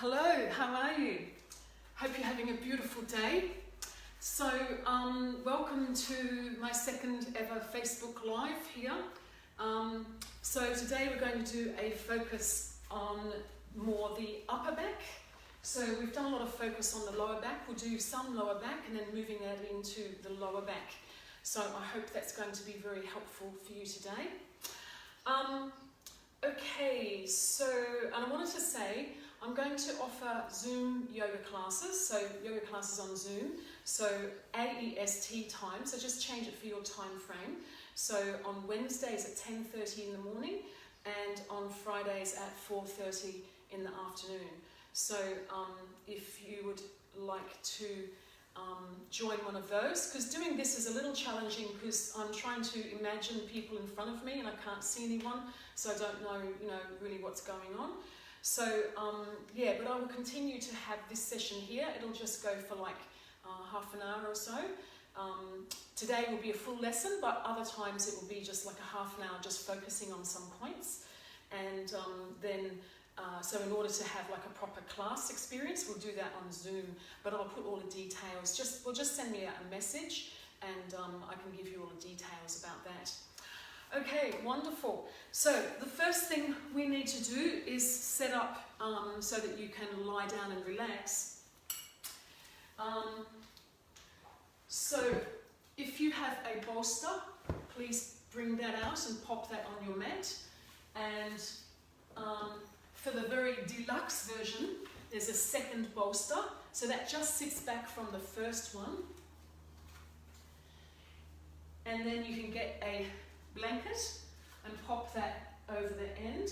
Hello, how are you? Hope you're having a beautiful day. So, welcome to my second ever Facebook Live here. So today we're going to do a focus on more the upper back. So we've done a lot of focus on the lower back. We'll do some lower back and then moving that into the lower back. So I hope that's going to be very helpful for you today. Okay, so, and I wanted to say, I'm going to offer Zoom yoga classes, so yoga classes on Zoom, so AEST time, so just change it for your time frame. So on Wednesdays at 10:30 in the morning and on Fridays at 4:30 in the afternoon. So if you would like to join one of those, because doing this is a little challenging because I'm trying to imagine people in front of me and I can't see anyone, so I don't know, really what's going on. So yeah, but I will continue to have this session here. It'll just go for like half an hour or so. Today will be a full lesson, but other times it will be just like a half an hour just focusing on some points. And so in order to have like a proper class experience, we'll do that on Zoom, but I'll put all the details. Just send me out a message and I can give you all the details about that. Okay, wonderful. So the first thing we need to do is set up so that you can lie down and relax. So if you have a bolster, please bring that out and pop that on your mat. And for the very deluxe version, there's a second bolster. So that just sits back from the first one. And then you can get a blanket and pop that over the end.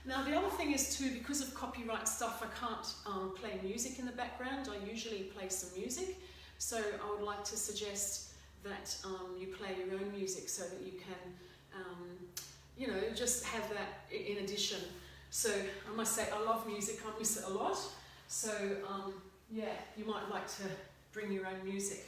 Now the other thing is too, because of copyright stuff, I can't play music in the background. I usually play some music. So I would like to suggest that you play your own music so that you can, just have that in addition. So I must say, I love music, I miss it a lot. So yeah, you might like to bring your own music.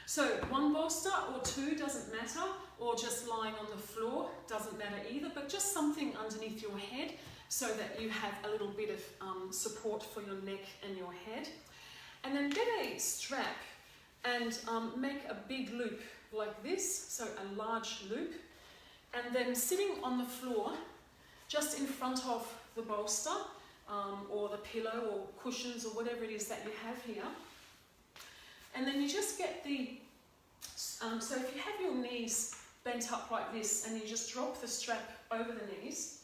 So one bolster or two doesn't matter, or just lying on the floor doesn't matter either, but just something underneath your head so that you have a little bit of support for your neck and your head. And then get a strap and make a big loop like this, so a large loop. And then sitting on the floor, just in front of the bolster or the pillow or cushions or whatever it is that you have here. And then you just get the, so if you have your knees bent up like this and you just drop the strap over the knees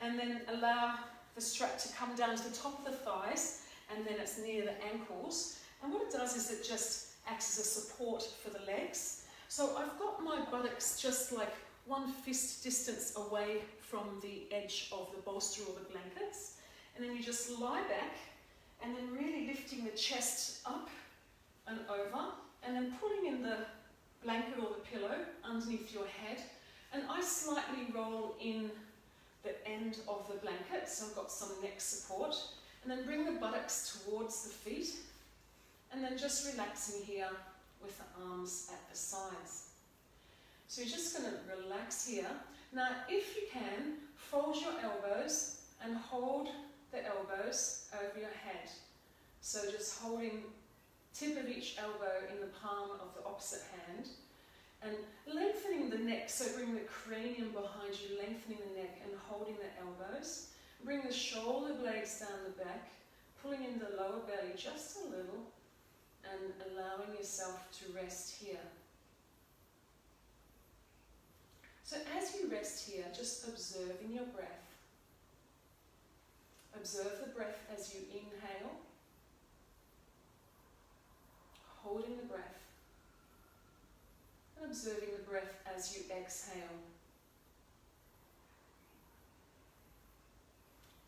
and then allow the strap to come down to the top of the thighs and then it's near the ankles. And what it does is it just acts as a support for the legs. So I've got my buttocks just like one fist distance away from the edge of the bolster or the blankets. And then you just lie back and then really lifting the chest up and over and then pulling in the blanket or the pillow underneath your head. And I slightly roll in the end of the blanket, so I've got some neck support. And then bring the buttocks towards the feet and then just relaxing here with the arms at the sides. So you're just going to relax here. Now if you can, fold your elbows and hold the elbows over your head. So just holding tip of each elbow in the palm of the opposite hand and lengthening the neck, so bring the cranium behind you, lengthening the neck and holding the elbows. Bring the shoulder blades down the back, pulling in the lower belly just a little and allowing yourself to rest here. So as you rest here, just observing your breath. Observe the breath as you inhale, holding the breath, and observing the breath as you exhale.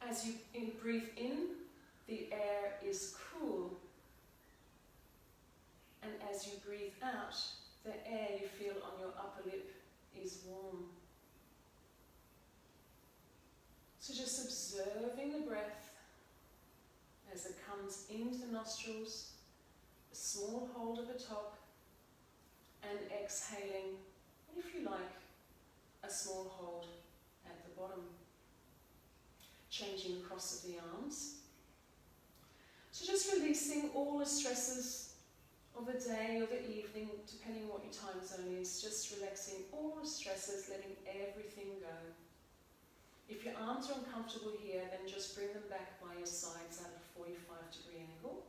As you breathe in, the air is cool. And as you breathe out, the air you feel on your upper lip is warm. So just observing the breath as it comes into the nostrils, a small hold at the top, and exhaling, and if you like, a small hold at the bottom. changing the cross of the arms. So just releasing all the stresses of the day or the evening, depending on what your time zone is, just relaxing all the stresses, letting everything go. If your arms are uncomfortable here, then just bring them back by your sides at a 45-degree angle.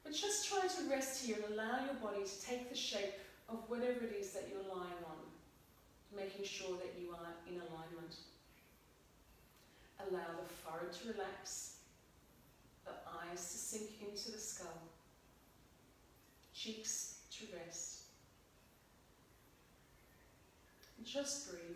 But just try to rest here and allow your body to take the shape of whatever it is that you're lying on, making sure that you are in alignment. Allow the forehead to relax, the eyes to sink into the skull, cheeks to rest. And just breathe.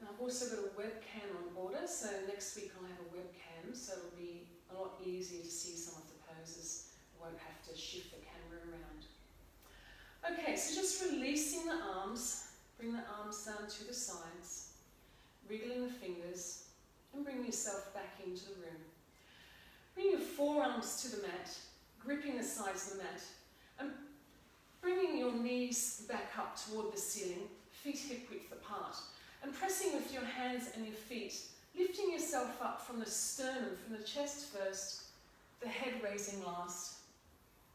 I've also got a webcam on order, so next week I'll have a webcam, so it'll be a lot easier to see some of the poses. I won't have to shift the camera around. Okay, so just releasing the arms, bring the arms down to the sides, wriggling the fingers, and bring yourself back into the room. Bring your forearms to the mat, gripping the sides of the mat, and bringing your knees back up toward the ceiling, feet hip width apart. And pressing with your hands and your feet, lifting yourself up from the sternum, from the chest first, the head raising last,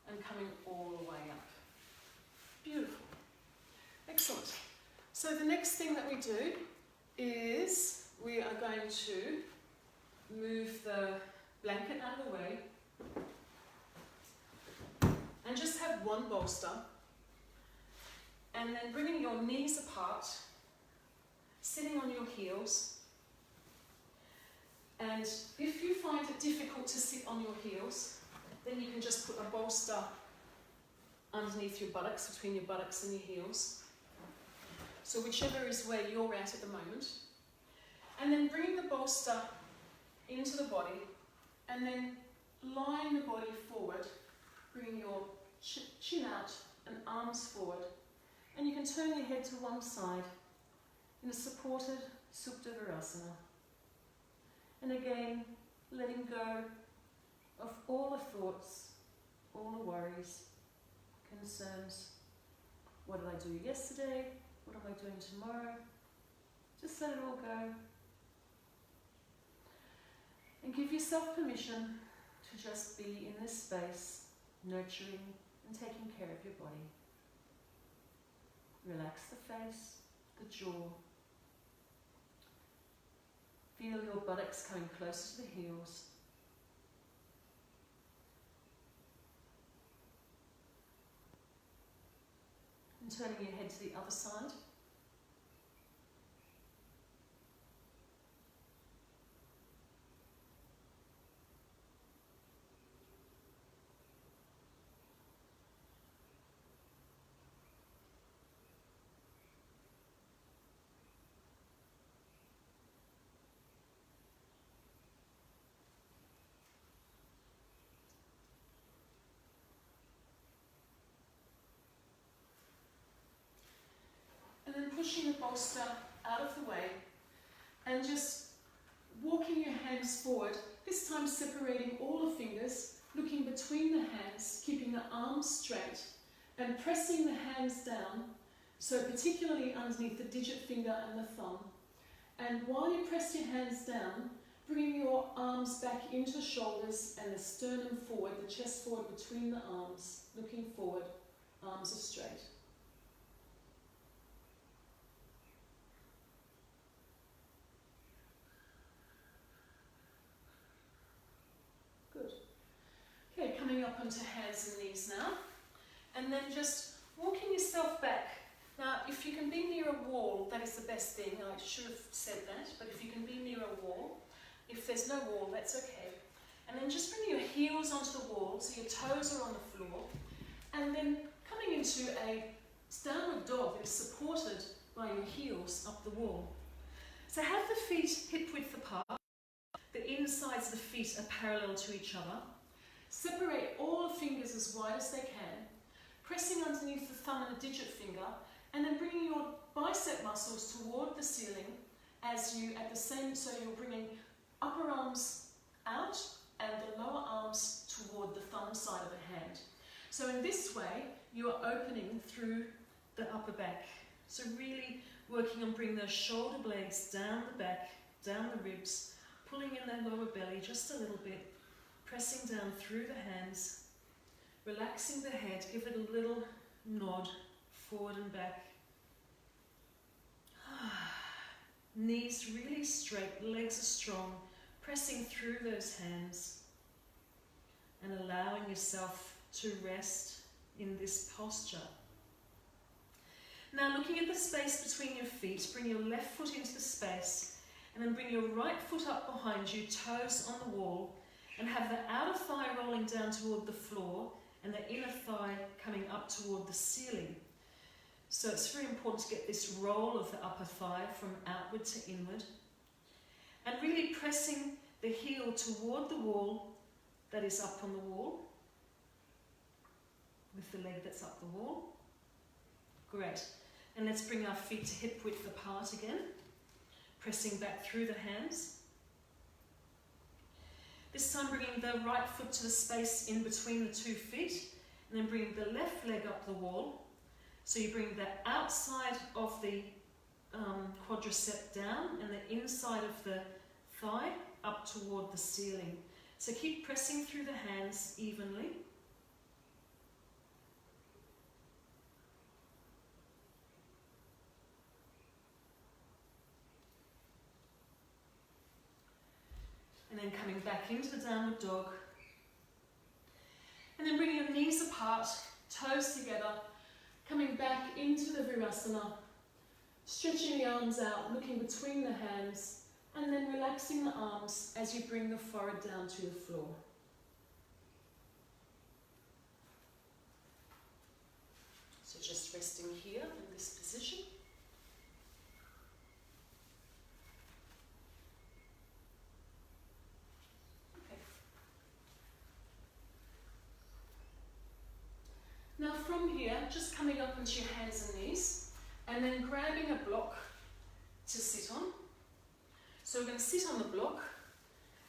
and coming all the way up. Beautiful. Excellent. So the next thing that we do is we are going to move the blanket out of the way and just have one bolster, and then bringing your knees apart, sitting on your heels, and if you find it difficult to sit on your heels, then you can just put a bolster underneath your buttocks, between your buttocks and your heels. So whichever is where you're at the moment. And then bring the bolster into the body, and then lying the body forward, bring your chin out and arms forward, and you can turn your head to one side in a supported Supta Virasana. And again, letting go of all the thoughts, all the worries, concerns. What did I do yesterday? What am I doing tomorrow? Just let it all go. And give yourself permission to just be in this space, nurturing and taking care of your body. Relax the face, the jaw. Feel your buttocks coming closer to the heels. And turning your head to the other side. And then pushing the bolster out of the way and just walking your hands forward, this time separating all the fingers, looking between the hands, keeping the arms straight and pressing the hands down, so particularly underneath the digit finger and the thumb. And while you press your hands down, bringing your arms back into the shoulders and the sternum forward, the chest forward between the arms, looking forward, arms are straight. Coming up onto hands and knees now, and then just walking yourself back. Now, if you can be near a wall, that is the best thing. I should have said that, but if you can be near a wall, if there's no wall, that's okay. And then just bring your heels onto the wall, so your toes are on the floor, and then coming into a downward dog that is supported by your heels up the wall. So have the feet hip width apart, the insides of the feet are parallel to each other. Separate all the fingers as wide as they can, pressing underneath the thumb and the digit finger, and then bringing your bicep muscles toward the ceiling as you, at the same, so you're bringing upper arms out and the lower arms toward the thumb side of the hand. So in this way, you are opening through the upper back. So really working on bringing those shoulder blades down the back, down the ribs, pulling in that lower belly just a little bit, pressing down through the hands, relaxing the head, give it a little nod forward and back. Knees really straight, legs are strong, pressing through those hands and allowing yourself to rest in this posture. Now looking at the space between your feet, bring your left foot into the space and then bring your right foot up behind you, toes on the wall, and have the outer thigh rolling down toward the floor and the inner thigh coming up toward the ceiling. So it's very important to get this roll of the upper thigh from outward to inward. And really pressing the heel toward the wall that is up on the wall, with the leg that's up the wall. Great. And let's bring our feet to hip width apart again, pressing back through the hands. This time bringing the right foot to the space in between the 2 feet, and then bringing the left leg up the wall. So you bring the outside of the quadricep down and the inside of the thigh up toward the ceiling. So keep pressing through the hands evenly. And then coming back into the downward dog. And then bringing your knees apart, toes together, coming back into the Virasana, stretching the arms out, looking between the hands, and then relaxing the arms as you bring the forehead down to the floor. So just resting here in this position. Now from here, just coming up into your hands and knees, and then grabbing a block to sit on. So we're going to sit on the block,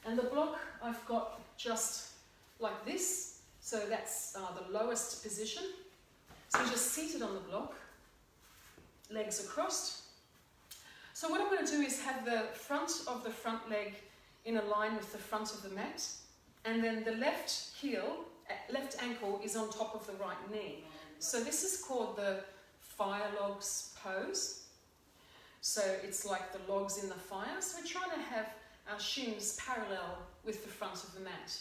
and the block I've got just like this, so that's the lowest position. So we're just seated on the block, legs are crossed. So what I'm going to do is have the front of the front leg in a line with the front of the mat, and then the left heel, left ankle is on top of the right knee. So this is called the fire logs pose. So it's like the logs in the fire. So we're trying to have our shins parallel with the front of the mat.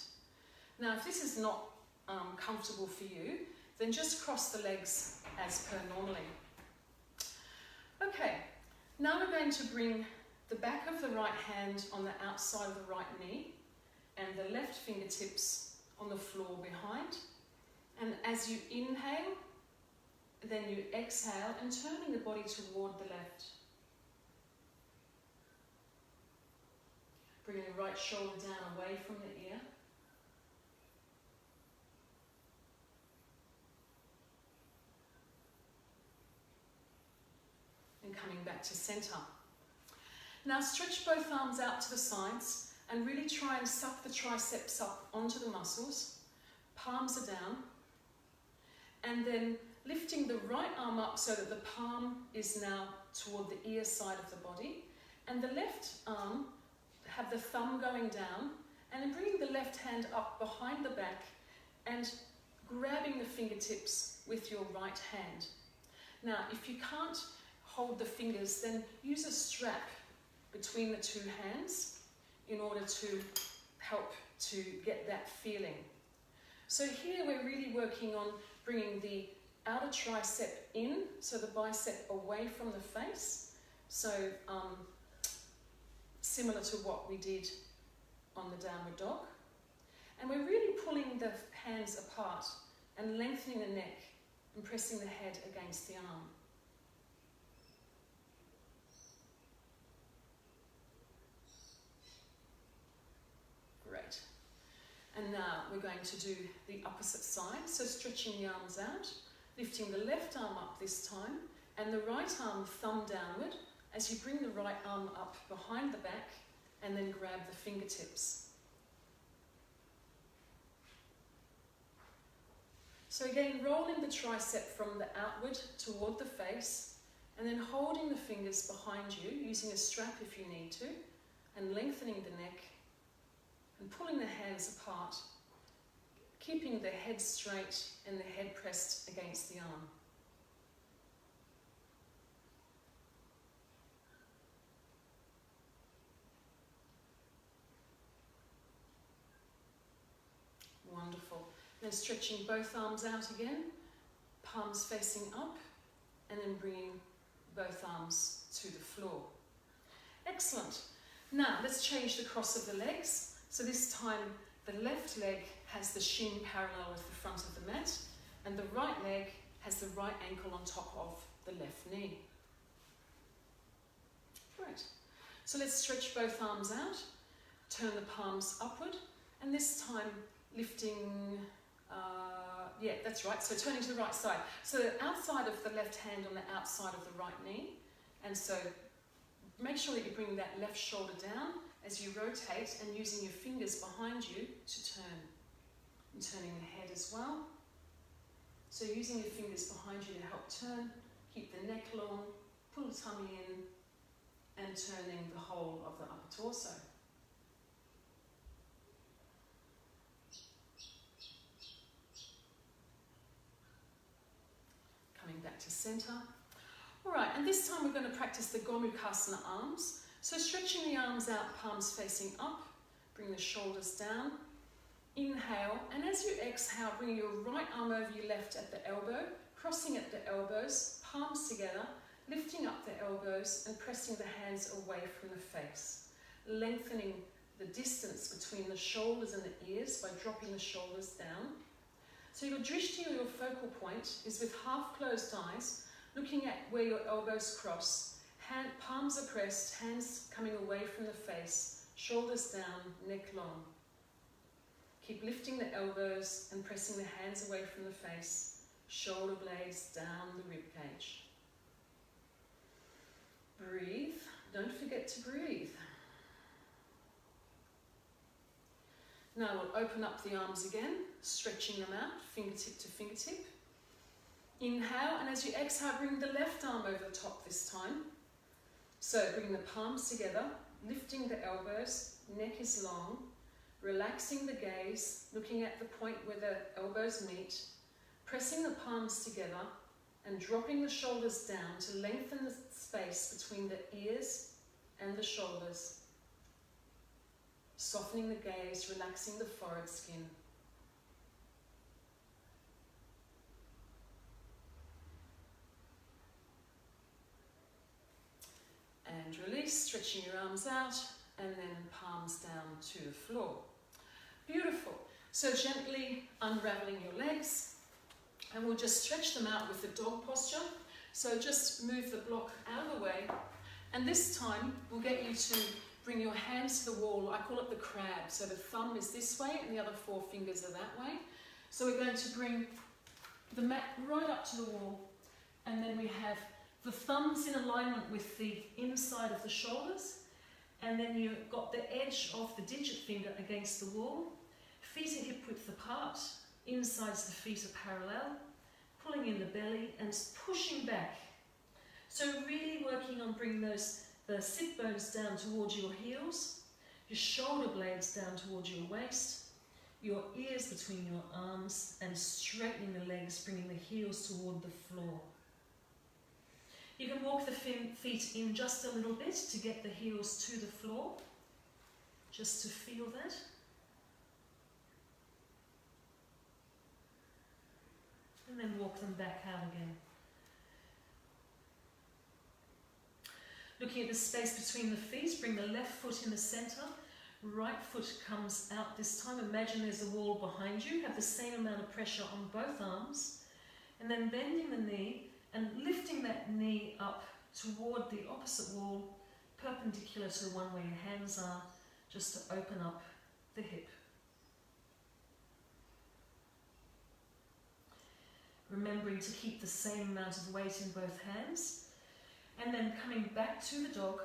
Now if this is not comfortable for you, then just cross the legs as per normally. Okay, now we're going to bring the back of the right hand on the outside of the right knee and the left fingertips on the floor behind. And as you inhale, then you exhale and turning the body toward the left. Bringing the right shoulder down away from the ear. And coming back to center. Now stretch both arms out to the sides and really try and suck the triceps up onto the muscles. Palms are down. And then lifting the right arm up so that the palm is now toward the ear side of the body. And the left arm, have the thumb going down, and then bringing the left hand up behind the back and grabbing the fingertips with your right hand. Now, if you can't hold the fingers, then use a strap between the two hands in order to help to get that feeling. So here we're really working on bringing the outer tricep in, so the bicep away from the face. So similar to what we did on the downward dog. And we're really pulling the hands apart and lengthening the neck and pressing the head against the arm. Great. And now we're going to do the opposite side. So stretching the arms out, lifting the left arm up this time, and the right arm thumb downward, as you bring the right arm up behind the back and then grab the fingertips. So again, rolling the tricep from the outward toward the face and then holding the fingers behind you, using a strap if you need to, and lengthening the neck and pulling the hands apart, keeping the head straight and the head pressed against the arm. Wonderful. Then stretching both arms out again, palms facing up, and then bringing both arms to the floor. Excellent. Now let's change the cross of the legs. So this time the left leg has the shin parallel with the front of the mat, and the right leg has the right ankle on top of the left knee. Great. So let's stretch both arms out, turn the palms upward, and this time lifting, yeah, that's right, so turning to the right side. So outside of the left hand on the outside of the right knee, and so make sure that you bring that left shoulder down as you rotate and using your fingers behind you to turn. And turning the head as well. So using your fingers behind you to help turn, keep the neck long, pull the tummy in, and turning the whole of the upper torso. Coming back to center. All right, and this time we're going to practice the Gomukhasana arms. So stretching the arms out, palms facing up, bring the shoulders down. Inhale, and as you exhale, bring your right arm over your left at the elbow, crossing at the elbows, palms together, lifting up the elbows and pressing the hands away from the face, lengthening the distance between the shoulders and the ears by dropping the shoulders down. So your drishti, or your focal point, is with half closed eyes, looking at where your elbows cross, palms are pressed, hands coming away from the face, shoulders down, neck long. Keep lifting the elbows and pressing the hands away from the face, shoulder blades down the rib cage. Breathe. Don't forget to breathe. Now we'll open up the arms again, stretching them out, fingertip to fingertip. Inhale, and as you exhale, bring the left arm over the top this time. So bring the palms together, lifting the elbows, neck is long. Relaxing the gaze, looking at the point where the elbows meet, pressing the palms together and dropping the shoulders down to lengthen the space between the ears and the shoulders. Softening the gaze, relaxing the forehead skin. And release, stretching your arms out and then palms down to the floor. Beautiful. So gently unraveling your legs, and we'll just stretch them out with the dog posture. So just move the block out of the way, and this time we'll get you to bring your hands to the wall. I call it the crab. So the thumb is this way and the other four fingers are that way. So we're going to bring the mat right up to the wall, and then we have the thumbs in alignment with the inside of the shoulders, and then you've got the edge of the digit finger against the wall, feet are hip width apart, insides the feet are parallel, pulling in the belly and pushing back. So really working on bringing the sit bones down towards your heels, your shoulder blades down towards your waist, your ears between your arms, and straightening the legs, bringing the heels toward the floor. You can walk the feet in just a little bit to get the heels to the floor, just to feel that. And then walk them back out again. Looking at the space between the feet, bring the left foot in the center, right foot comes out this time. Imagine there's a wall behind you, have the same amount of pressure on both arms, and then bending the knee and lifting that knee up toward the opposite wall, perpendicular to the one where your hands are, just to open up the hip. Remembering to keep the same amount of weight in both hands. and then coming back to the dog.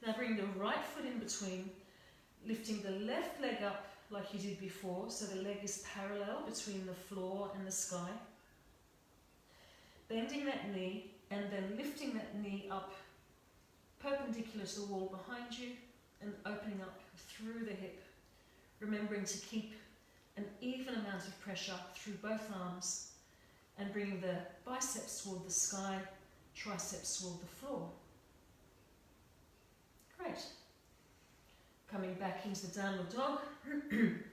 Now bring the right foot in between, lifting the left leg up like you did before, so the leg is parallel between the floor and the sky. Bending that knee and then lifting that knee up perpendicular to the wall behind you and opening up through the hip, remembering to keep an even amount of pressure through both arms and bringing the biceps toward the sky, triceps toward the floor. Great. Coming back into the downward dog. And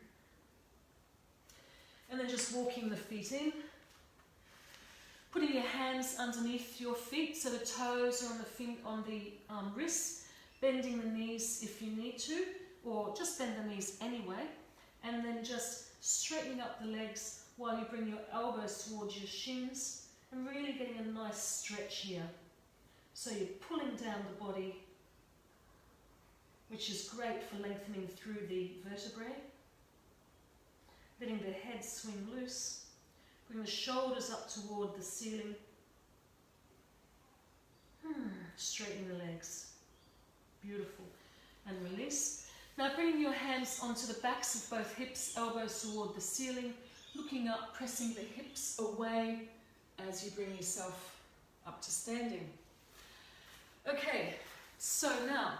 then just walking the feet in. Putting your hands underneath your feet so the toes are on the wrists. Bending the knees if you need to, or just bend the knees anyway. And then just straightening up the legs while you bring your elbows towards your shins and really getting a nice stretch here. So you're pulling down the body, which is great for lengthening through the vertebrae. Letting the head swing loose. Bring the shoulders up toward the ceiling. Straighten the legs. Beautiful. And release. Now bringing your hands onto the backs of both hips, elbows toward the ceiling, looking up, pressing the hips away as you bring yourself up to standing. Okay, so now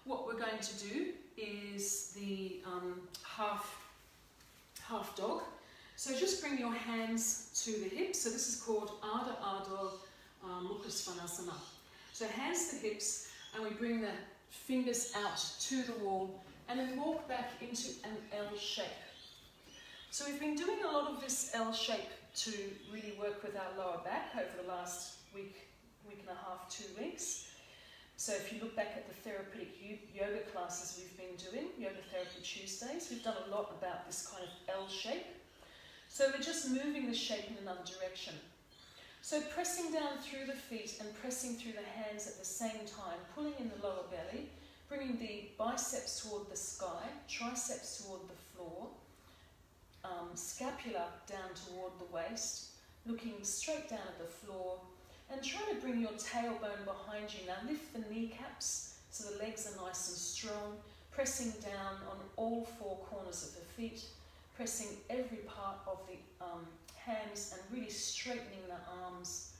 what we're going to do is the half dog. So just bring your hands to the hips. So this is called Ardha Ardha Mukha Svanasana. So hands to the hips, and we bring the fingers out to the wall and then walk back into an L shape. So we've been doing a lot of this L shape to really work with our lower back over the last week and a half, 2 weeks. So if you look back at the therapeutic yoga classes we've been doing, Yoga Therapy Tuesdays, we've done a lot about this kind of L shape. So we're just moving the shape in another direction. So pressing down through the feet and pressing through the hands at the same time, pulling in the lower belly, bringing the biceps toward the sky, triceps toward the floor, scapula down toward the waist, looking straight down at the floor, and try to bring your tailbone behind you. Now lift the kneecaps so the legs are nice and strong, pressing down on all 4 corners of the feet, pressing every part of the hands and really straightening the arms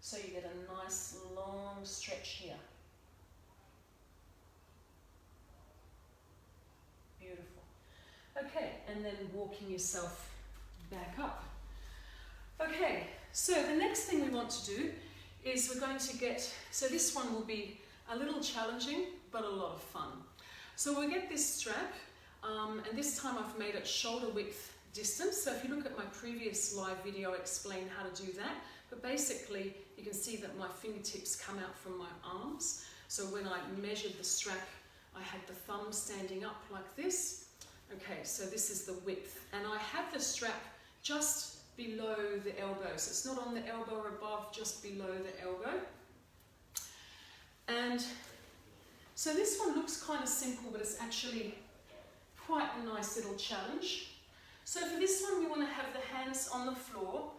so you get a nice long stretch here. Beautiful. Okay, and then walking yourself back up. Okay, so the next thing we want to do is we're going to get, so this one will be a little challenging but a lot of fun. So we'll get this strap, and this time I've made it shoulder width distance. So if you look at my previous live video, I explain how to do that. But basically, you can see that my fingertips come out from my arms. So when I measured the strap, I had the thumb standing up like this. Okay, so this is the width. And I have the strap just below the elbow. So it's not on the elbow or above, just below the elbow. And so this one looks kind of simple, but it's actually quite a nice little challenge. So for this one, we want to have the hands on the floor,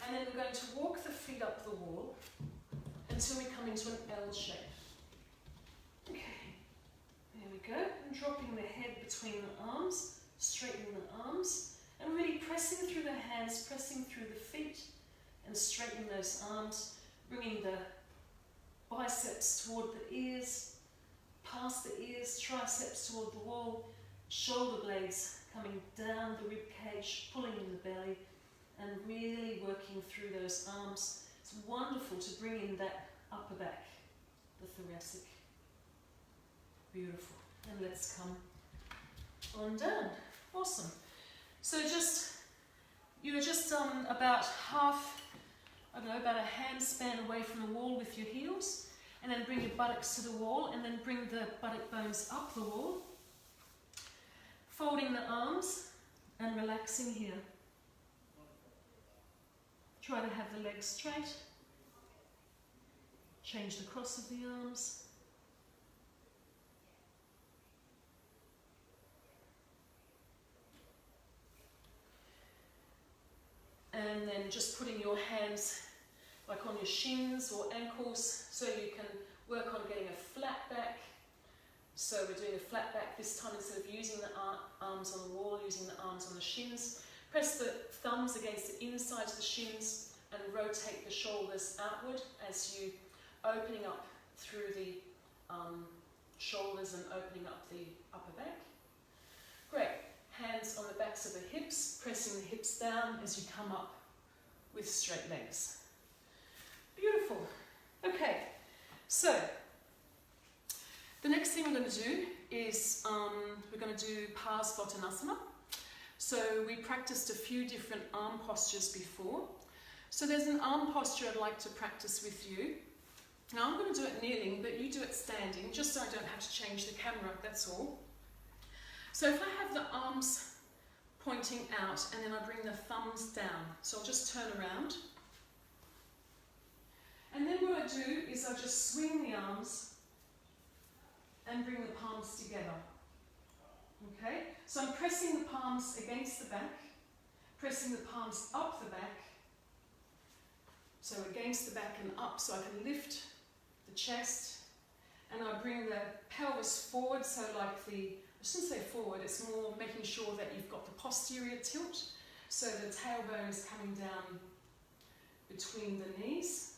and then we're going to walk the feet up the wall until we come into an L shape. Okay, there we go. And dropping the head between the arms, straightening the arms, and really pressing through the hands, pressing through the feet, and straightening those arms, bringing the biceps toward the ears, past the ears, triceps toward the wall, shoulder blades coming down the rib cage, pulling in the belly, and really working through those arms. It's wonderful to bring in that upper back, the thoracic. Beautiful. And let's come on down. Awesome. So you're just about half, I don't know, about a hand span away from the wall with your heels, and then bring your buttocks to the wall, and then bring the buttock bones up the wall. Folding the arms and relaxing here. Try to have the legs straight. Change the cross of the arms. And then just putting your hands like on your shins or ankles, so you can work on getting a flat back. So we're doing a flat back this time instead of using the arms on the wall, using the arms on the shins. Press the thumbs against the insides of the shins and rotate the shoulders outward as you opening up through the shoulders and opening up the upper back. Great. Hands on the backs of the hips, pressing the hips down as you come up with straight legs. Beautiful. Okay, so the next thing we're going to do is we're going to do Tadasana. So we practiced a few different arm postures before. So there's an arm posture I'd like to practice with you. Now I'm going to do it kneeling, but you do it standing, just so I don't have to change the camera, that's all. So if I have the arms pointing out and then I bring the thumbs down, so I'll just turn around. And then what I do is I just swing the arms and bring the palms together. Okay, so I'm pressing the palms against the back, pressing the palms up the back, so against the back and up, so I can lift the chest, and I bring the pelvis forward, so like I shouldn't say forward, it's more making sure that you've got the posterior tilt, so the tailbone is coming down between the knees,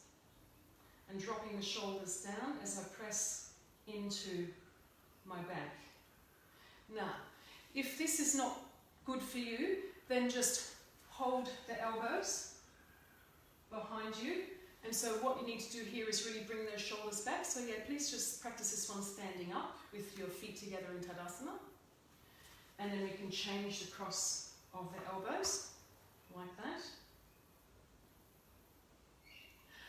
and dropping the shoulders down as I press into my back. Now, if this is not good for you, then just hold the elbows behind you. And so what you need to do here is really bring those shoulders back. So yeah, please just practice this one standing up with your feet together in Tadasana. And then we can change the cross of the elbows, like that.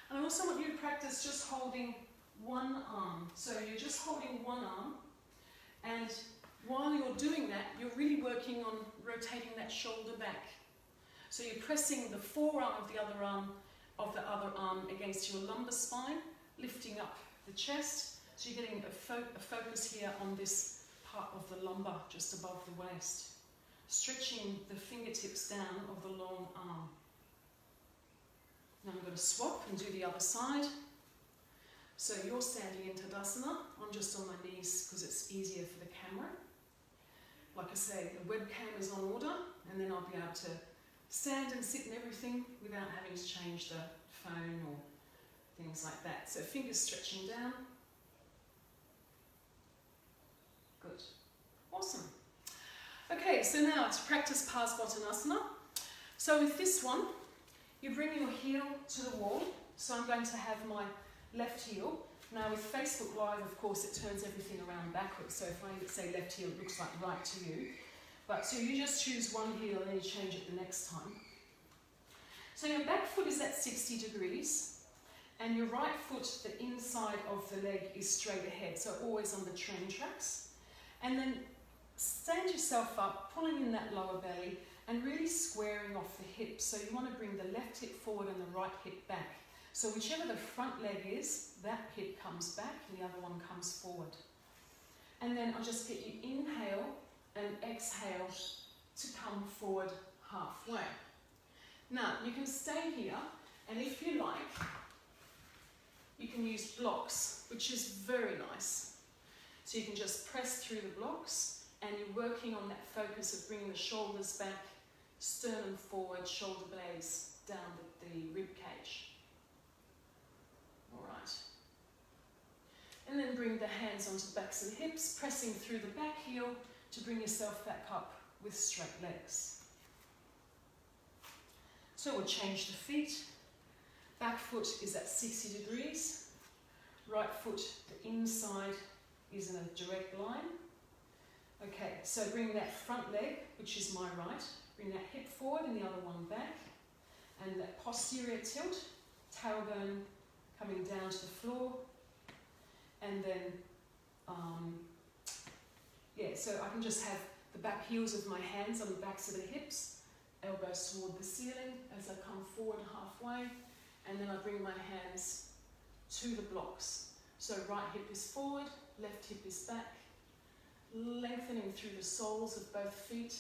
And I also want you to practice just holding one arm. So you're just holding one arm, and while you're doing that, you're really working on rotating that shoulder back. So you're pressing the forearm of the other arm against your lumbar spine, lifting up the chest. So you're getting a focus here on this part of the lumbar, just above the waist. Stretching the fingertips down of the long arm. Now I'm going to swap and do the other side. So you're standing in Tadasana, I'm just on my knees because it's easier for the camera. Like I say, the webcam is on order, and then I'll be able to stand and sit and everything without having to change the phone or things like that. So fingers stretching down. Good. Awesome. Okay, so now to practice Tadasana. So with this one, you bring your heel to the wall. So I'm going to have my left heel. Now with Facebook Live, of course, it turns everything around backwards. So if I say left heel, it looks like right to you. But so you just choose one heel and then you change it the next time. So your back foot is at 60 degrees. And your right foot, the inside of the leg, is straight ahead. So always on the train tracks. And then stand yourself up, pulling in that lower belly and really squaring off the hips. So you want to bring the left hip forward and the right hip back. So whichever the front leg is, that hip comes back and the other one comes forward. And then I'll just get you inhale and exhale to come forward halfway. Now, you can stay here, and if you like, you can use blocks, which is very nice. So you can just press through the blocks, and you're working on that focus of bringing the shoulders back, sternum forward, shoulder blades down the rib cage. Alright. And then bring the hands onto the backs of the hips, pressing through the back heel to bring yourself back up with straight legs. So we'll change the feet. Back foot is at 60 degrees. Right foot, the inside is in a direct line. Okay, so bring that front leg, which is my right, bring that hip forward and the other one back. And that posterior tilt, tailbone coming down to the floor. And then, so I can just have the back heels of my hands on the backs of the hips, elbows toward the ceiling as I come forward halfway, and then I bring my hands to the blocks. So right hip is forward, left hip is back, lengthening through the soles of both feet,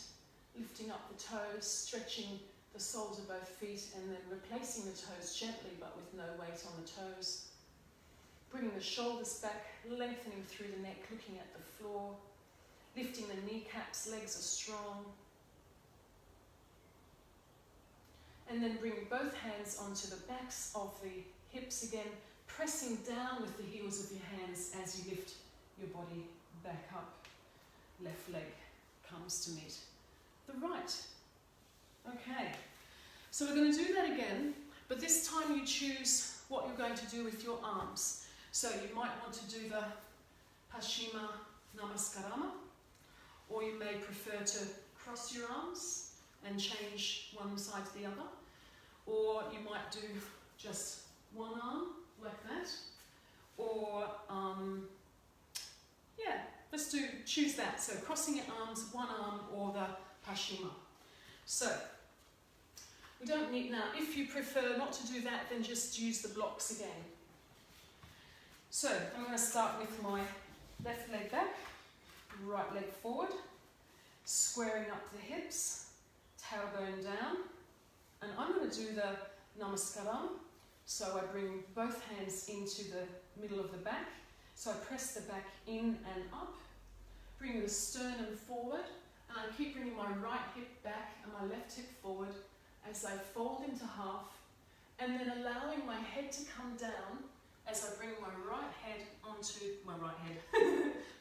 lifting up the toes, stretching the soles of both feet, and then replacing the toes gently but with no weight on the toes. Bringing the shoulders back, lengthening through the neck, looking at the floor, lifting the kneecaps, legs are strong. And then bring both hands onto the backs of the hips again, pressing down with the heels of your hands as you lift your body back up. Left leg comes to meet the right. Okay, so we're going to do that again, but this time you choose what you're going to do with your arms. So you might want to do the Paschima Namaskarama, or you may prefer to cross your arms and change one side to the other, or you might do just one arm like that, or yeah, let's choose that. So crossing your arms, one arm, or the Paschima. So we don't need now. If you prefer not to do that, then just use the blocks again. So I'm going to start with my left leg back, right leg forward, squaring up the hips, tailbone down, and I'm going to do the Namaskaram. So I bring both hands into the middle of the back. So I press the back in and up, bring the sternum forward, and I keep bringing my right hip back and my left hip forward as I fold into half, and then allowing my head to come down as I bring my right head onto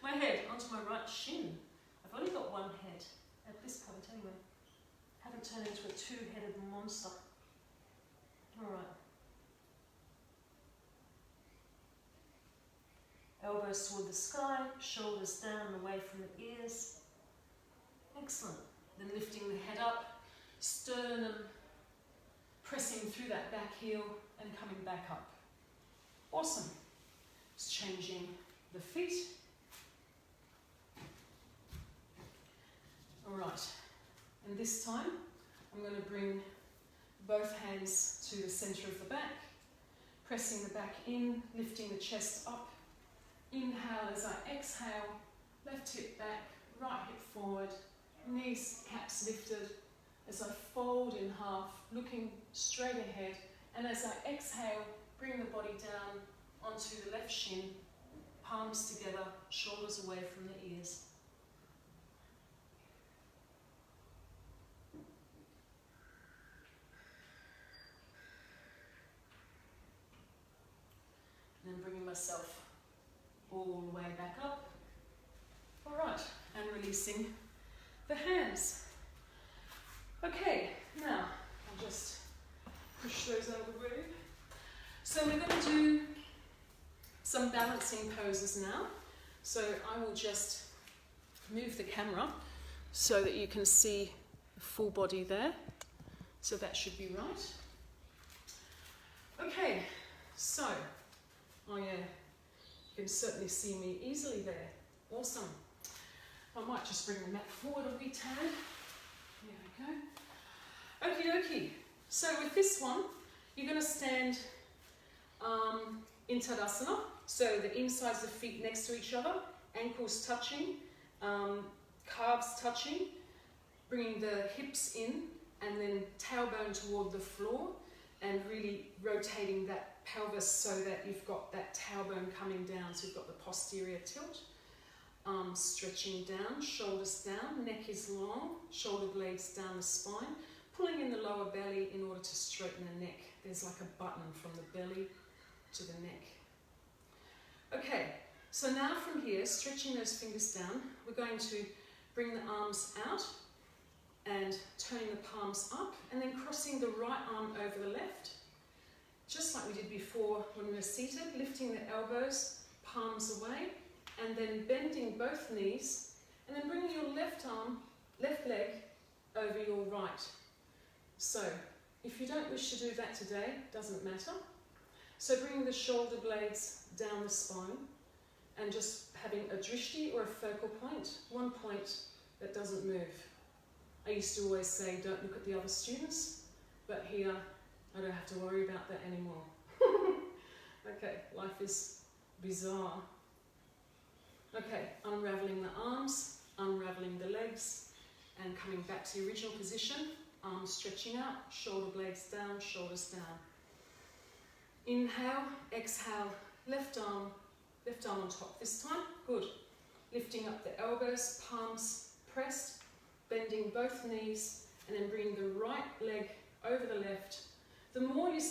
my head onto my right shin. I've only got one head at this point anyway. Haven't turned into a two-headed monster. All right. Elbows toward the sky, shoulders down and away from the ears. Excellent. Then lifting the head up, sternum pressing through that back heel and coming back up. Awesome. Just changing the feet. All right. And this time, I'm going to bring both hands to the center of the back, pressing the back in, lifting the chest up. Inhale as I exhale, left hip back, right hip forward, knees, caps lifted, as I fold in half, looking straight ahead, and as I exhale, bring the body down onto the left shin, palms together, shoulders away from the ears. And then bringing myself all the way back up. All right, and releasing the hands. Okay, now I'll just push those out of the way. So we're going to do some balancing poses now. So I will just move the camera so that you can see the full body there. So that should be right. Okay, so you can certainly see me easily there. Awesome. I might just bring the mat forward a wee tad. There we go. Okie dokie. So with this one, you're going to stand in Tadasana. So the insides of the feet next to each other, ankles touching, calves touching, bringing the hips in, and then tailbone toward the floor, and really rotating that pelvis so that you've got that tailbone coming down, so you've got the posterior tilt. Stretching down, shoulders down, neck is long, shoulder blades down the spine, pulling in the lower belly in order to straighten the neck. There's like a button from the belly to the neck. Okay, so now from here, stretching those fingers down, we're going to bring the arms out and turning the palms up, and then crossing the right arm over the left, just like we did before when we were seated, lifting the elbows, palms away, and then bending both knees, and then bringing your left leg over your right. So, if you don't wish to do that today, doesn't matter. So bringing the shoulder blades down the spine, and just having a drishti or a focal point, one point that doesn't move. I used to always say, don't look at the other students, but here, I don't have to worry about that anymore. Okay, life is bizarre. Okay, unraveling the arms, unraveling the legs, and coming back to the original position, arms stretching out, shoulder blades down, shoulders down. Inhale, exhale, left arm on top this time. Good. Lifting up the elbows, palms pressed, bending both knees, and then bringing the right leg over the left. The more you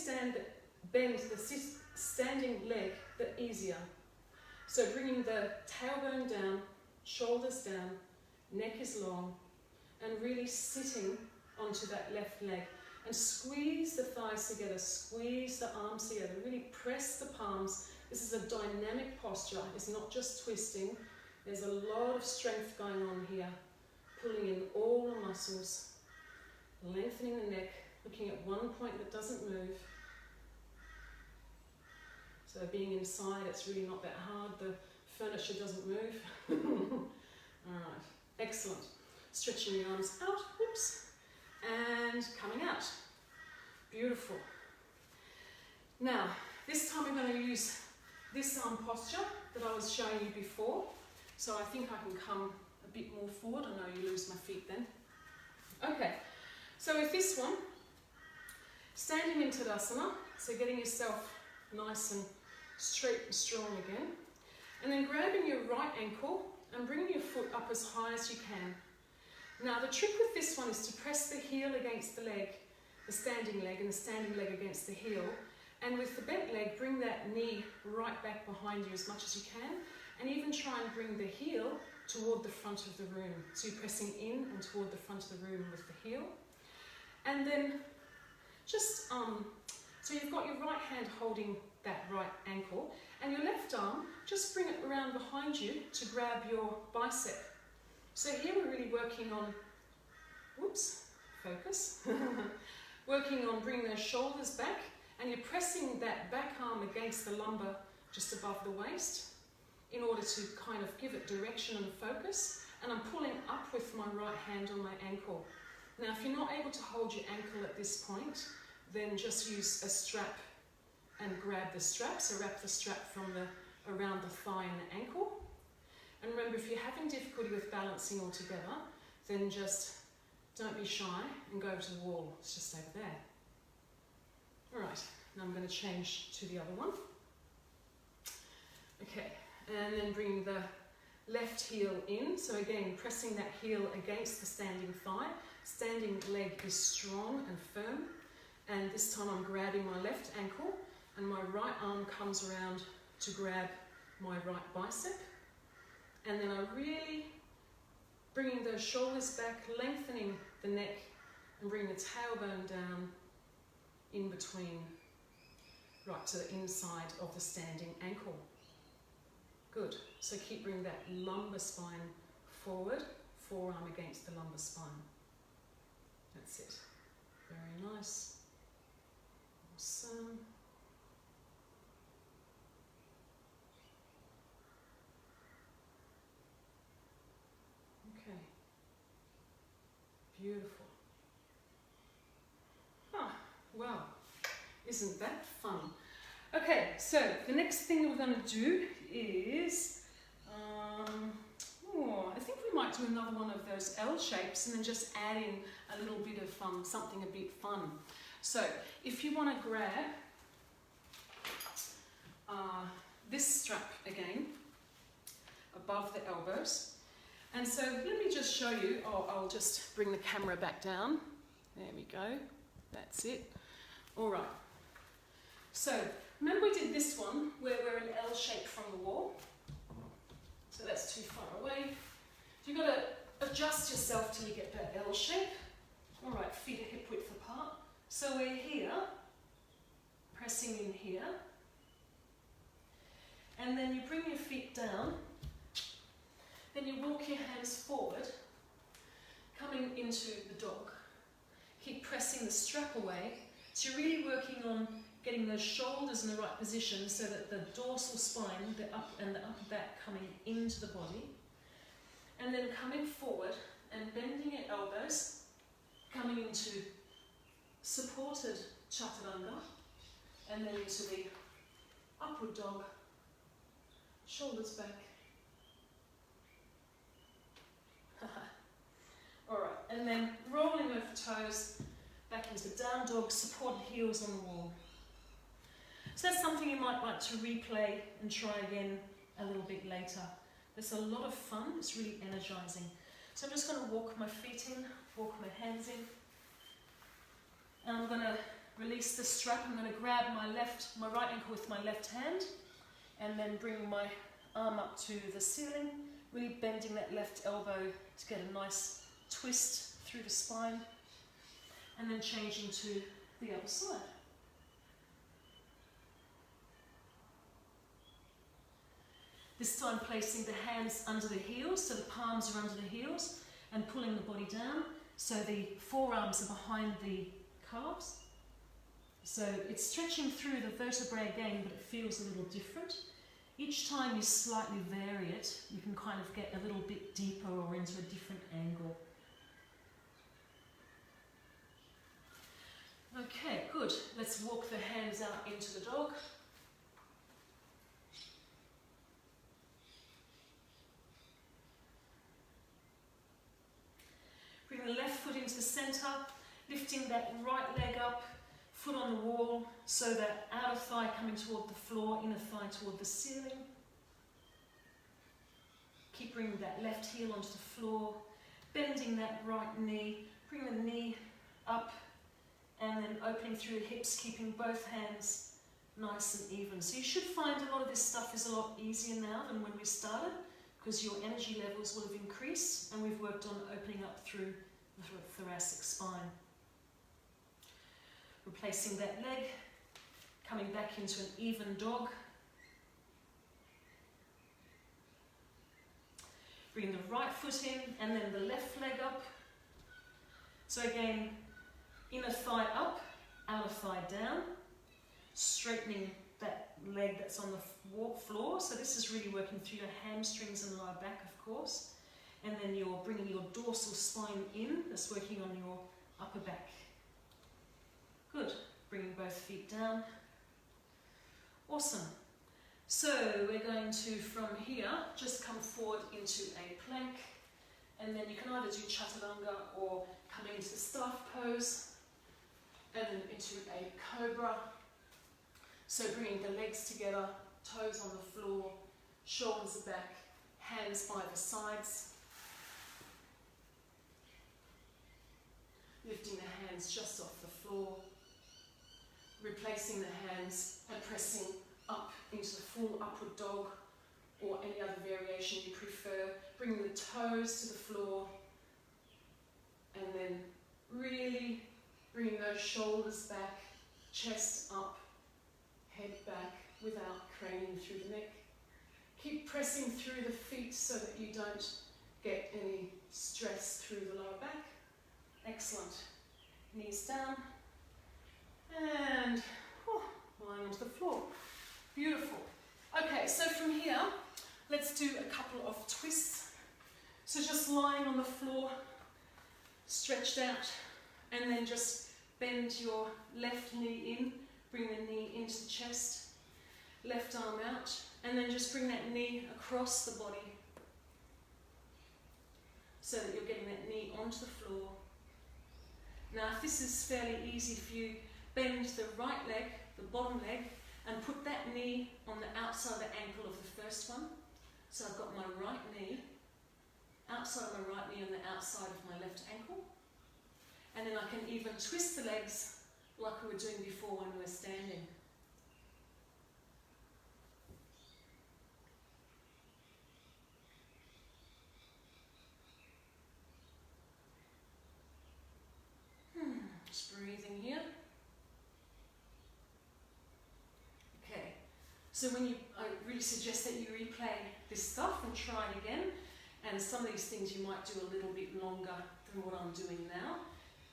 bend the standing leg, the easier. So bringing the tailbone down, shoulders down, neck is long, and really sitting onto that left leg. And squeeze the thighs together, squeeze the arms together, really press the palms. This is a dynamic posture, it's not just twisting. There's a lot of strength going on here, pulling in all the muscles, lengthening the neck, looking at one point that doesn't move. So being inside, it's really not that hard, the furniture doesn't move. Alright, excellent. Stretching the arms out, whoops, and coming out. Beautiful. Now, this time we're going to use this arm posture that I was showing you before. So I think I can come a bit more forward. I know you lose my feet then. Okay, so with this one, standing in Tadasana, so getting yourself nice and straight and strong again, and then grabbing your right ankle and bringing your foot up as high as you can. Now the trick with this one is to press the heel against the leg, the standing leg, and the standing leg against the heel, and with the bent leg, bring that knee right back behind you as much as you can, and even try and bring the heel toward the front of the room. So you're pressing in and toward the front of the room with the heel. And then just, so you've got your right hand holding that right ankle, and your left arm, just bring it around behind you to grab your bicep. So here we're really working on, whoops, focus, working on bringing those shoulders back, and you're pressing that back arm against the lumbar just above the waist in order to kind of give it direction and focus, and I'm pulling up with my right hand on my ankle. Now if you're not able to hold your ankle at this point, then just use a strap and grab the strap, so wrap the strap from around the thigh and the ankle. And remember, if you're having difficulty with balancing altogether, then just don't be shy and go to the wall. It's just over there. Alright, now I'm going to change to the other one. Okay, and then bring the left heel in. So again, pressing that heel against the standing thigh. Standing leg is strong and firm. And this time I'm grabbing my left ankle, and my right arm comes around to grab my right bicep. And then I'm really bringing those shoulders back, lengthening the neck, and bring the tailbone down in between, right to the inside of the standing ankle. Good. So keep bringing that lumbar spine forward, forearm against the lumbar spine. That's it. Very nice. Awesome. Okay. Beautiful. Ah, well, isn't that fun? Okay, so the next thing we're going to do is, I think we might do another one of those L shapes and then just add in a little bit of something a bit fun. So if you want to grab this strap again, above the elbows, and so let me just show you, I'll just bring the camera back down. There we go, that's it. All right, so remember we did this one where we're an L shape from the wall. So that's too far away. You've got to adjust yourself till you get that L shape. All right, feet are hip width apart. So we're here, pressing in here. And then you bring your feet down. Then you walk your hands forward, coming into the dog. Keep pressing the strap away. So you're really working on getting those shoulders in the right position so that the dorsal spine, the up and the upper back coming into the body. And then coming forward and bending your elbows, coming into supported chaturanga, and then into the upward dog, shoulders back. Alright, And then rolling over toes, back into down dog, supported heels on the wall. So that's something you might like to replay and try again a little bit later. It's a lot of fun, it's really energizing. So I'm just going to walk my feet in, walk my hands in. And I'm going to release the strap. I'm going to grab my right ankle with my left hand and then bring my arm up to the ceiling, really bending that left elbow to get a nice twist through the spine, and then changing to the other side. This time placing the hands under the heels, so the palms are under the heels, and pulling the body down, so the forearms are behind the calves. So it's stretching through the vertebrae again, but it feels a little different. Each time you slightly vary it, you can kind of get a little bit deeper or into a different angle. Okay, good. Let's walk the hands out into the dog. Bring the left foot into the center, lifting that right leg up, foot on the wall, so that outer thigh coming toward the floor, inner thigh toward the ceiling. Keep bringing that left heel onto the floor, bending that right knee, bring the knee up, and then opening through the hips, keeping both hands nice and even. So you should find a lot of this stuff is a lot easier now than when we started, because your energy levels will have increased, and we've worked on opening up through the thoracic spine. Replacing that leg, coming back into an even dog. Bring the right foot in, and then the left leg up. So again, inner thigh up, outer thigh down, straightening that leg that's on the floor. So this is really working through your hamstrings and lower back, of course. And then you're bringing your dorsal spine in, that's working on your upper back. Good. Bringing both feet down. Awesome. So we're going to, from here, just come forward into a plank. And then you can either do chaturanga or come into the staff pose. And then into a cobra. So bringing the legs together, toes on the floor, shoulders are back, hands by the sides. Lifting the hands just off the floor. Replacing the hands and pressing up into the full upward dog or any other variation you prefer. Bringing the toes to the floor and then really bringing those shoulders back, chest up, head back without craning through the neck. Keep pressing through the feet so that you don't get any stress through the lower back. Excellent. Knees down. And lying onto the floor. Beautiful. Okay, so from here, let's do a couple of twists. So just lying on the floor, stretched out, and then just bend your left knee in, bring the knee into the chest, left arm out, and then just bring that knee across the body so that you're getting that knee onto the floor. Now, if this is fairly easy for you, bend the right leg, the bottom leg, and put that knee on the outside of the ankle of the first one. So I've got my right knee, outside of my right knee on the outside of my left ankle. And then I can even twist the legs like we were doing before when we were standing. Just breathing here. Okay, so I really suggest that you replay this stuff and try it again. And some of these things you might do a little bit longer than what I'm doing now.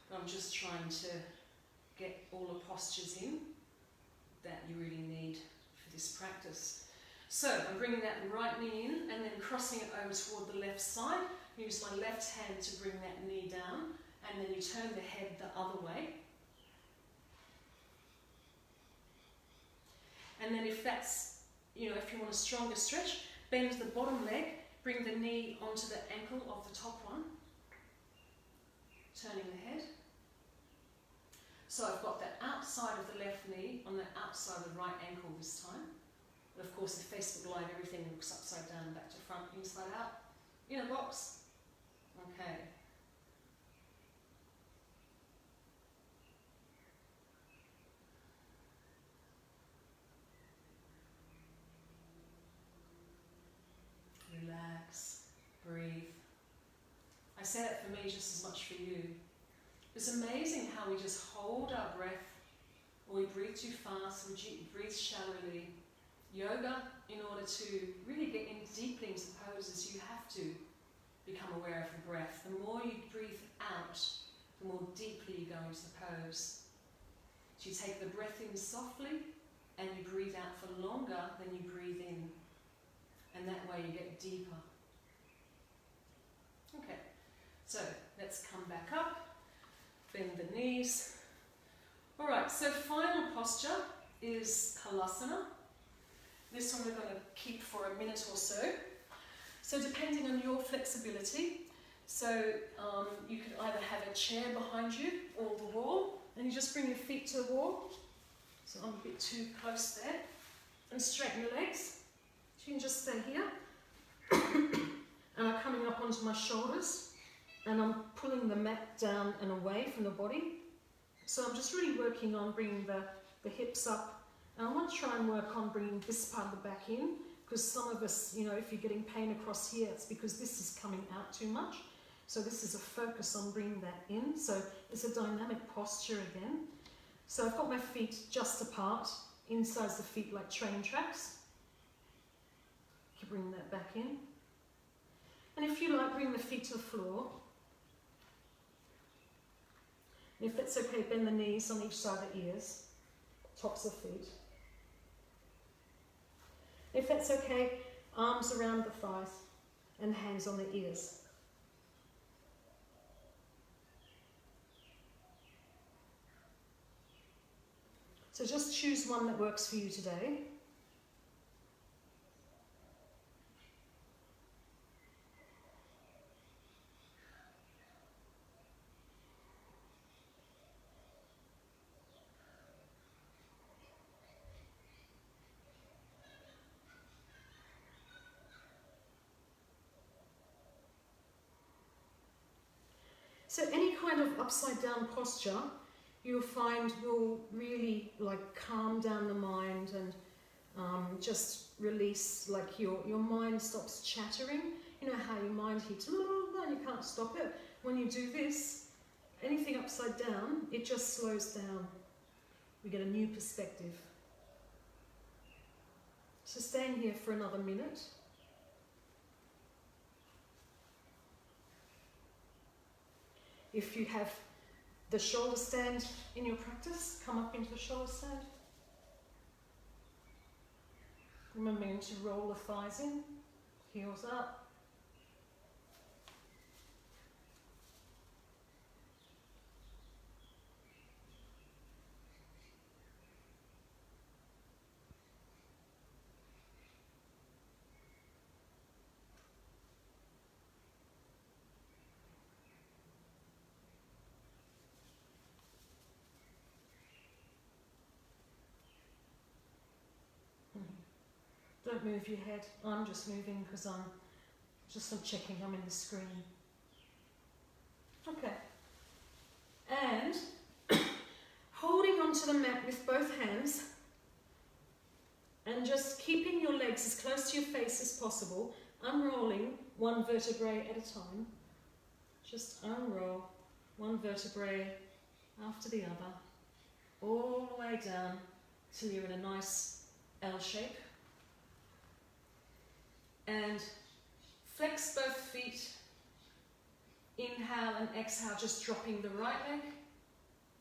But I'm just trying to get all the postures in that you really need for this practice. So I'm bringing that right knee in and then crossing it over toward the left side. Use my left hand to bring that knee down. And then you turn the head the other way. And then if that's, if you want a stronger stretch, bend the bottom leg, bring the knee onto the ankle of the top one. turning the head. So I've got the outside of the left knee on the outside of the right ankle this time. But of course, the Facebook Live, everything looks upside down, back to front, inside out, in a box. Okay. Relax, breathe. I say that for me just as much for you. It's amazing how we just hold our breath, or we breathe too fast, we breathe shallowly. Yoga, in order to really get in deeply into poses, you have to become aware of the breath. The more you breathe out, the more deeply you go into the pose. So you take the breath in softly, and you breathe out for longer than you breathe in. And that way you get deeper. Okay, so let's come back up, bend the knees. Alright, so final posture is Tadasana. This one we're going to keep for a minute or so. So depending on your flexibility, so you could either have a chair behind you or the wall, and you just bring your feet to the wall. So I'm a bit too close there. And straighten your legs. So you can just stay here. And I'm coming up onto my shoulders, and I'm pulling the mat down and away from the body. So I'm just really working on bringing the hips up. And I want to try and work on bringing this part of the back in, because some of us, you know, if you're getting pain across here, it's because this is coming out too much. So this is a focus on bringing that in. So it's a dynamic posture again. So I've got my feet just apart, inside the feet like train tracks. You bring that back in. And if you like, bring the feet to the floor. And if that's okay, bend the knees on each side of the ears, tops of feet. If that's okay, arms around the thighs and hands on the ears. So just choose one that works for you today. So any kind of upside down posture, you'll find will really like calm down the mind and just release, like your mind stops chattering. You know how your mind hits, and you can't stop it. When you do this, anything upside down, it just slows down. We get a new perspective. So staying here for another minute. If you have the shoulder stand in your practice, come up into the shoulder stand. Remembering to roll the thighs in, heels up. Don't move your head. I'm just moving because I'm checking I'm in the screen. Okay. And holding onto the mat with both hands and just keeping your legs as close to your face as possible, unrolling one vertebrae at a time. Just unroll one vertebrae after the other, all the way down till you're in a nice L shape. And flex both feet. Inhale and exhale, just dropping the right leg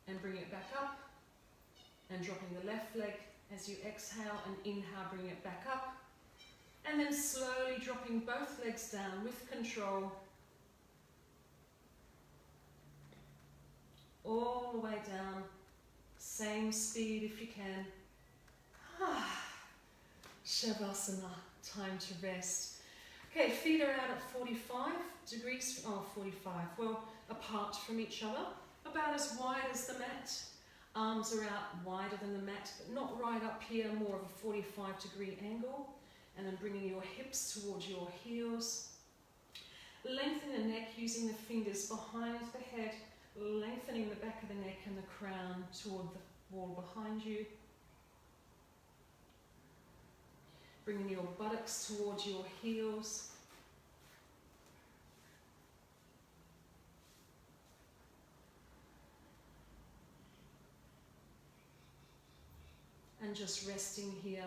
and bring it back up. And dropping the left leg as you exhale and inhale, bring it back up. And then slowly dropping both legs down with control. All the way down. Same speed if you can. Shavasana. Time to rest. Okay, feet are out at 45 degrees, 45, well, apart from each other, about as wide as the mat. Arms are out wider than the mat, but not right up here, more of a 45-degree angle. And then bringing your hips towards your heels. Lengthen the neck using the fingers behind the head, lengthening the back of the neck and the crown toward the wall behind you. Bringing your buttocks towards your heels. And just resting here.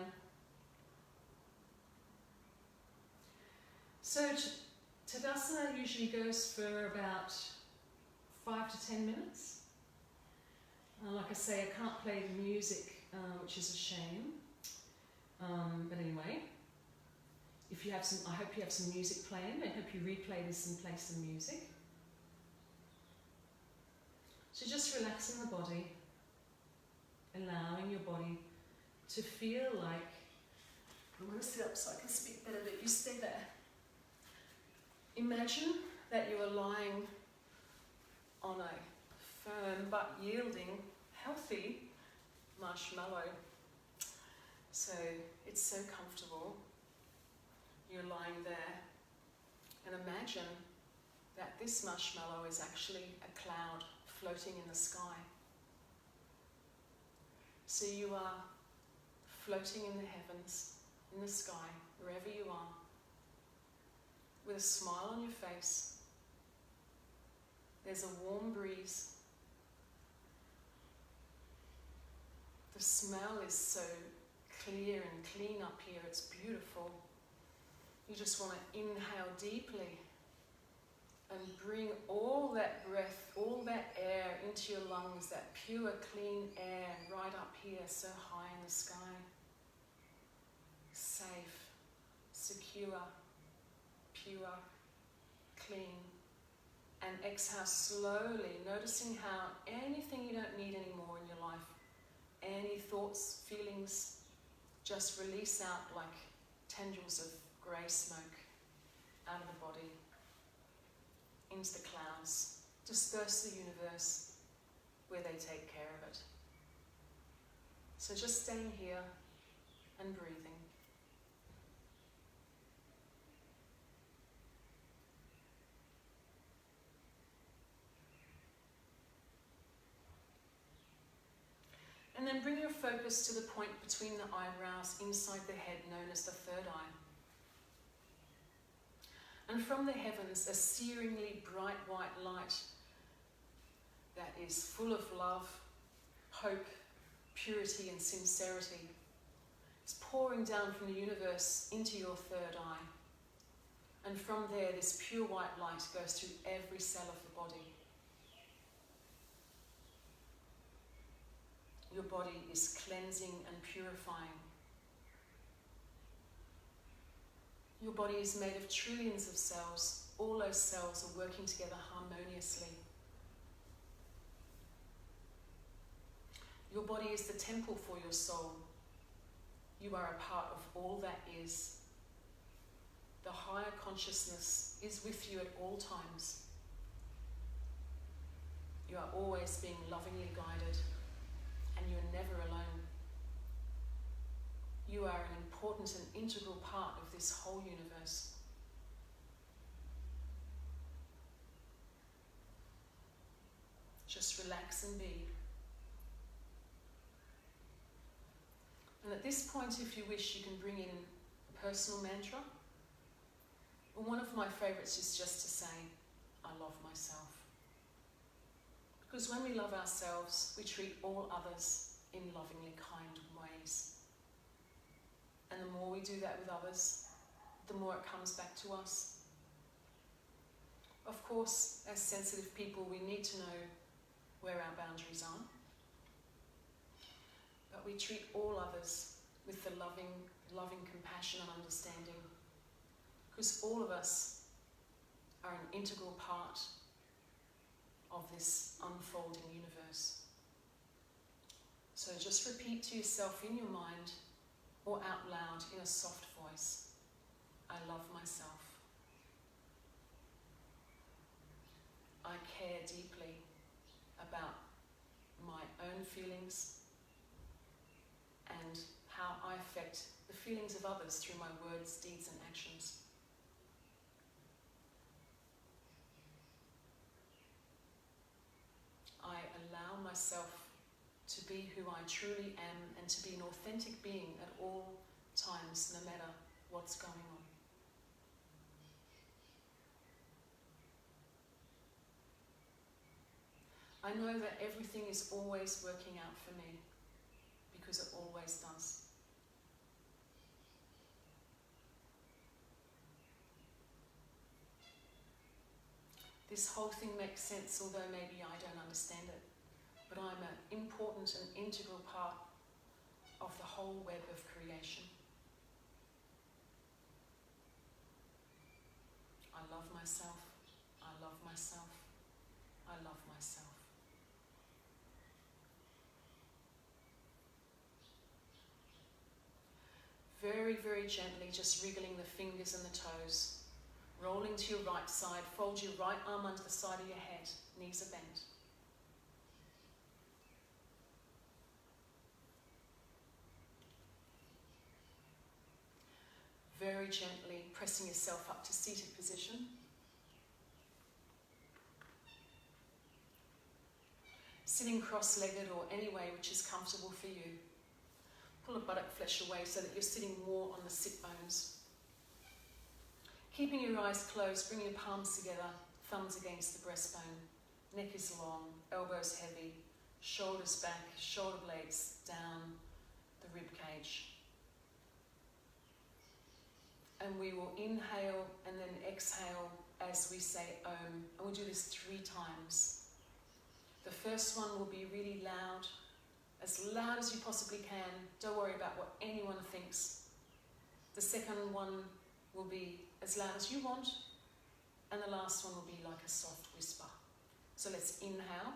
So Tadasana usually goes for about 5 to 10 minutes. Like I say, I can't play the music, which is a shame. But anyway, if you have some, I hope you have some music playing. I hope you replay this and play some music. So just relaxing the body, allowing your body to feel like, I'm going to sit up so I can speak better, but you stay there. Imagine that you are lying on a firm but yielding, healthy marshmallow. So it's so comfortable. You're lying there, and imagine that this marshmallow is actually a cloud floating in the sky. So you are floating in the heavens, in the sky, wherever you are, with a smile on your face. There's a warm breeze. The smell is so clear and clean up here, it's beautiful. You just want to inhale deeply and bring all that breath, all that air into your lungs, that pure, clean air right up here, so high in the sky. Safe, secure, pure, clean. And exhale slowly, noticing how anything you don't need anymore in your life, any thoughts, feelings, just release out like tendrils of grey smoke out of the body, into the clouds, disperse the universe where they take care of it. So just staying here and breathing. And then bring your focus to the point between the eyebrows inside the head, known as the third eye. And from the heavens, a searingly bright white light that is full of love, hope, purity and sincerity is pouring down from the universe into your third eye. And from there, this pure white light goes through every cell of the body. Your body is cleansing and purifying. Your body is made of trillions of cells. All those cells are working together harmoniously. Your body is the temple for your soul. You are a part of all that is. The higher consciousness is with you at all times. You are always being lovingly guided, and you are never alone. You are an important and integral part of this whole universe. Just relax and be. And at this point, if you wish, you can bring in a personal mantra. Well, one of my favourites is just to say, I love myself. Because when we love ourselves, we treat all others in lovingly kind ways. And the more we do that with others, the more it comes back to us. Of course, as sensitive people, we need to know where our boundaries are. But we treat all others with the loving compassion and understanding. Because all of us are an integral part of this unfolding universe. So just repeat to yourself in your mind or out loud in a soft voice, I love myself. care deeply about my own feelings and how I affect the feelings of others through my words, deeds and actions. I allow myself to be who I truly am and to be an authentic being at all times, no matter what's going on. I know that everything is always working out for me, because it always does. This whole thing makes sense, although maybe I don't understand it. But I'm an important and integral part of the whole web of creation. I love myself. I love myself. I love myself. Very, very gently, just wriggling the fingers and the toes. Rolling to your right side, fold your right arm under the side of your head, knees are bent. Very gently pressing yourself up to seated position. Sitting cross-legged or any way which is comfortable for you. Pull the buttock flesh away so that you're sitting more on the sit bones. Keeping your eyes closed, bring your palms together, thumbs against the breastbone. Neck is long, elbows heavy, shoulders back, shoulder blades down the rib cage. And we will inhale and then exhale as we say Om. And we'll do this 3 times. The first one will be really loud as you possibly can. Don't worry about what anyone thinks. The second one will be as loud as you want, and the last one will be like a soft whisper. So let's inhale.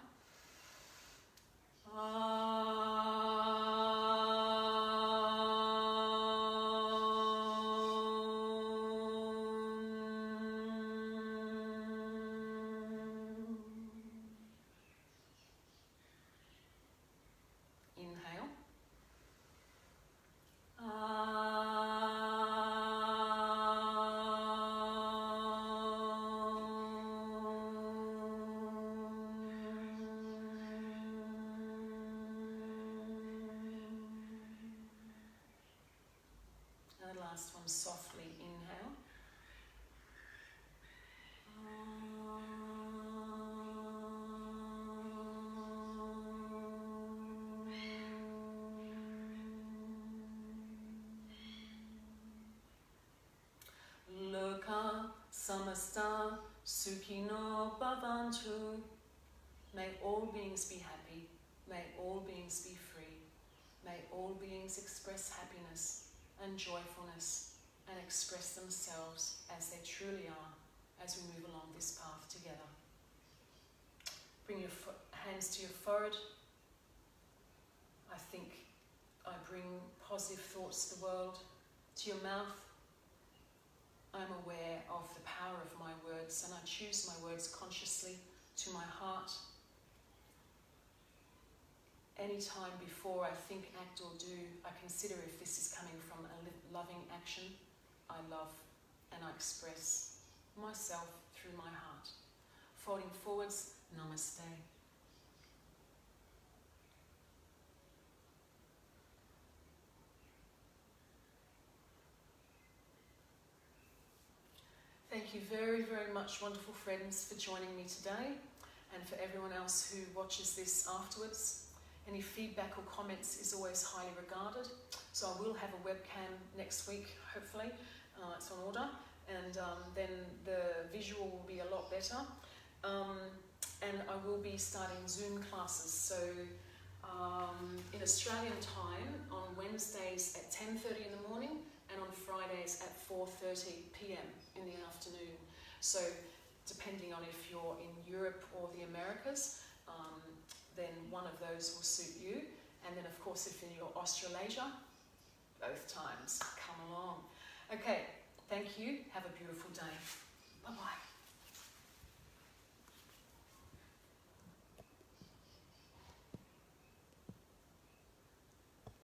Inhale. And the last one, softly inhale. Loka samasta sukhino bhavantu. May all beings be happy. May all beings be free. May all beings express happiness and joyfulness and express themselves as they truly are as we move along this path together. Bring your hands to your forehead. I think I bring positive thoughts to the world. To your mouth, I'm aware of the power of my words, and I choose my words consciously. To my heart, any time before I think, act or do, I consider if this is coming from a loving action. I love and I express myself through my heart. Folding forwards, namaste. Thank you very, very much, wonderful friends, for joining me today, and for everyone else who watches this afterwards. Any feedback or comments is always highly regarded. So I will have a webcam next week, hopefully. It's on order. And then the visual will be a lot better. And I will be starting Zoom classes. So in Australian time, on Wednesdays at 10:30 in the morning, and on Fridays at 4:30 p.m. in the afternoon. So depending on if you're in Europe or the Americas, then one of those will suit you. And then of course if you're Australasia, both times, come along. Okay, thank you, have a beautiful day. Bye-bye.